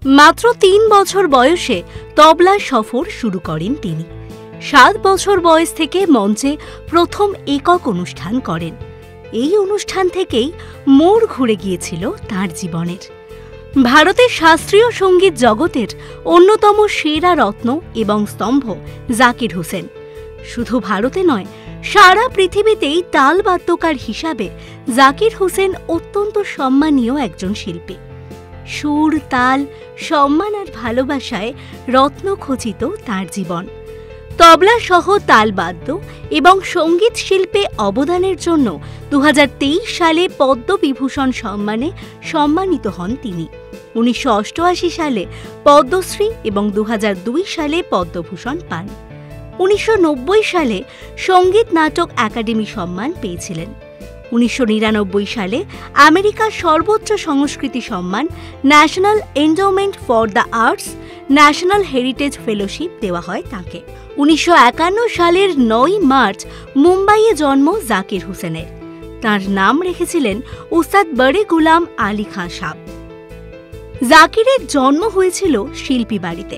মাত্র ৩ বছর বয়সে তবলা সফর শুরু করেন তিনি। ৭ বছর বয়স থেকে মঞ্চে প্রথম একক অনুষ্ঠান করেন। এই অনুষ্ঠান থেকেই মোড় ঘুরে গিয়েছিল তাঁর জীবনের। ভারতের শাস্ত্রীয় সঙ্গীত জগতের অন্যতম সেরা রত্ন এবং স্তম্ভ জাকির হুসেন শুধু ভারতে নয়, সারা পৃথিবীতেই তালবাদ্যকার হিসাবে জাকির হুসেন অত্যন্ত সম্মানীয় একজন শিল্পী। সুর, তাল, সম্মান আর ভালোবাসায় রত্নখচিত তাঁর জীবন। তবলা সহ তালবাদ্য এবং সঙ্গীত শিল্পে অবদানের জন্য ২০২৩ সালে পদ্মবিভূষণ সম্মানে সম্মানিত হন তিনি। ১৯৮৮ সালে পদ্মশ্রী এবং ২০০২ সালে পদ্মভূষণ পান। ১৯৯০ সালে সঙ্গীত নাটক একাডেমি সম্মান পেয়েছিলেন। ১৯৯৯ সালে আমেরিকার সর্বোচ্চ সংস্কৃতি সম্মান national endowment for the arts national heritage fellowship দেওয়া হয় তাঁকে। ১৯৫১ সালের ৯ মার্চ মুম্বাইয়ে জন্ম জাকির হুসেনের। তাঁর নাম রেখেছিলেন উস্তাদ বড়ে গুলাম আলী খাঁ সাব। জাকিরের জন্ম হয়েছিল শিল্পী বাড়িতে।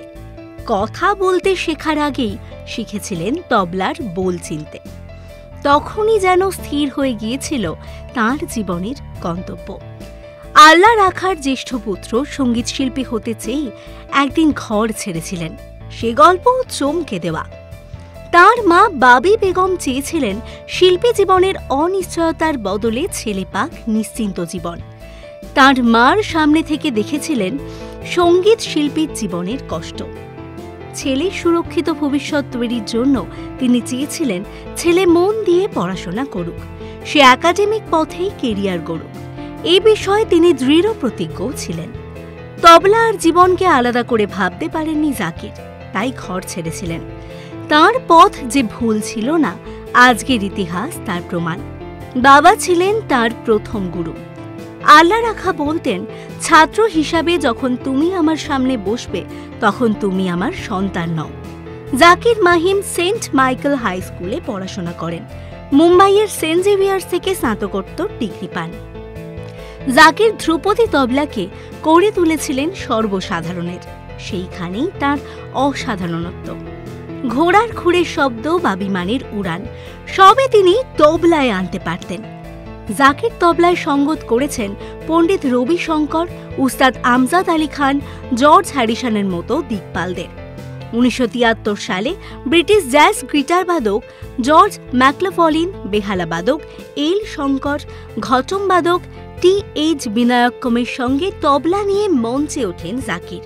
কথা বলতে শেখার আগেই শিখেছিলেন তবলার বোল চিনতে। তখনই যেন স্থির হয়ে গিয়েছিল তাঁর জীবনের গন্তব্য। আল্লাহ রাখার জ্যেষ্ঠ পুত্র সঙ্গীত শিল্পী হতে চেয়ে একদিন ঘর ছেড়েছিলেন। সে গল্প চমকে দেওয়া। তাঁর মা বাবি বেগম চেয়েছিলেন শিল্পী জীবনের অনিশ্চয়তার বদলে ছেলে পাক নিশ্চিন্ত জীবন। তাঁর মার সামনে থেকে দেখেছিলেন সঙ্গীত শিল্পীর জীবনের কষ্ট। ছেলের সুরক্ষিত ভবিষ্যৎ তৈরির জন্য তিনি চেয়েছিলেন ছেলে মন দিয়ে পড়াশোনা করুক, সে একাডেমিক পথেই কেরিয়ার গড়ুক। এই বিষয়ে তিনি দৃঢ় প্রতিজ্ঞ ছিলেন। তবলা আর জীবনকে আলাদা করে ভাবতে পারেননি জাকির, তাই ঘর ছেড়েছিলেন। তাঁর পথ যে ভুল ছিল না, আজকের ইতিহাস তার প্রমাণ। বাবা ছিলেন তাঁর প্রথম গুরু। আল্লাহ রাখা বলতেন, ছাত্র হিসাবে যখন তুমি আমার সামনে বসবে তখন তুমি আমার সন্তান নও। Zakir Mahim saint Michael high স্কুলে পড়াশোনা করেন। মুম্বাইয়ের সেন্ট জেভিয়ার্স থেকে স্নাতকোত্তর ডিগ্রি পান। জাকির ধ্রুপদী তবলাকে করে তুলেছিলেন সর্বসাধারণের। সেইখানেই তার অসাধারণত্ব। ঘোড়ার খুঁড়ের শব্দ বা বিমানের উড়ান সবে তিনি তবলায় আনতে পারতেন। জাকির তবলায় সঙ্গত করেছেন পণ্ডিত রবি শঙ্কর, উস্তাদ আমজাদ আলী খান, জর্জ হ্যারিসনের মতো দিকপালদের। ১৯৭৩ সালে ব্রিটিশ জ্যাজ গিটারবাদক জর্জ ম্যাকলাফলিন, বেহালাবাদক এল শঙ্কর, ঘটমবাদক টি.এইচ. বিনায়ক্কমের সঙ্গে তবলা নিয়ে মঞ্চে ওঠেন জাকির।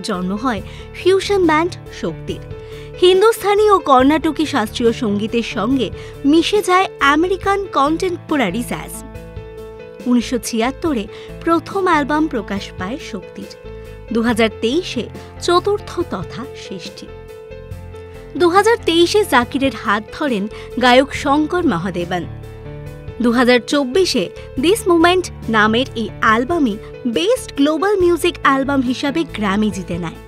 জন্ম হয় ফিউশন ব্যান্ড শক্তির। হিন্দুস্থানি ও কর্ণাটকী শাস্ত্রীয় সঙ্গীতের সঙ্গে মিশে যায় আমেরিকান কন্টেম্পোরারি জ্যাজ। ১৯৭৬ প্রথম অ্যালবাম প্রকাশ পায় শক্তির। ২০২৩ চতুর্থ তথা শেষটি। ২০২৩ জাকিরের হাত ধরেন গায়ক শঙ্কর মহাদেবন। ২০২৪ দিস মুমেন্ট নামের এই অ্যালবামই বেস্ট গ্লোবাল মিউজিক অ্যালবাম হিসাবে গ্র্যামি জিতে নেয়।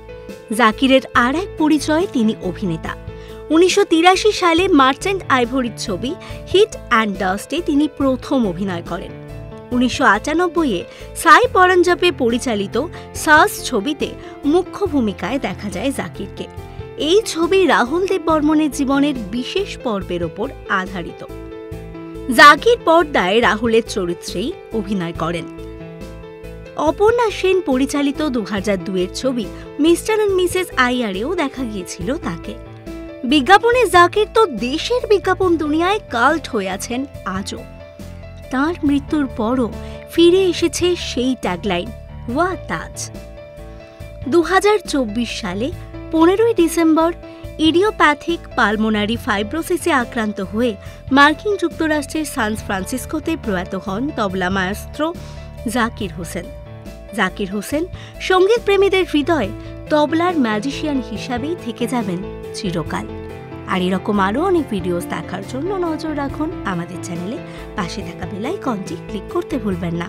জাকিরের আর এক পরিচয়, তিনি অভিনেতা। ১৯৮৩ সালে মার্চেন্ট আইভরির ছবি হিট অ্যান্ড ডাস্টে তিনি প্রথম অভিনয় করেন। ১৯৯৮ সাই পরঞ্জাবে পরিচালিত সাস ছবিতে মুখ্য ভূমিকায় দেখা যায় জাকিরকে। এই ছবি রাহুল দেব বর্মনের জীবনের বিশেষ পর্বের ওপর আধারিত। জাকির পর্দায় রাহুলের চরিত্রেই অভিনয় করেন। অপর্ণা সেন পরিচালিত ২০০২ ছবি মিস্টার অ্যান্ড মিসেস আইয়ারেও দেখা গিয়েছিল তাকে। বিজ্ঞাপনে জাকির তো দেশের বিজ্ঞাপন দুনিয়ায় কাল্ট হয়ে আছেন আজও। তাঁর মৃত্যুর পরও ফিরে এসেছে সেই ট্যাগলাইন, ওয়া তাজ। ২০২৪ সালে ১৫ ডিসেম্বর ইডিওপ্যাথিক পালমোনারি ফাইব্রোসিসে আক্রান্ত হয়ে মার্কিন যুক্তরাষ্ট্রের সান ফ্রান্সিসকোতে প্রয়াত হন তবলা মায়েস্ত্রো জাকির হোসেন। জাকির হোসেন সঙ্গীত প্রেমীদের হৃদয়ে তবলার ম্যাজিশিয়ান হিসাবেই থেকে যাবেন চিরকাল। আর এরকম আরও অনেক ভিডিওস দেখার জন্য নজর রাখুন আমাদের চ্যানেলে। পাশে থাকা বেল আইকনটি ক্লিক করতে ভুলবেন না।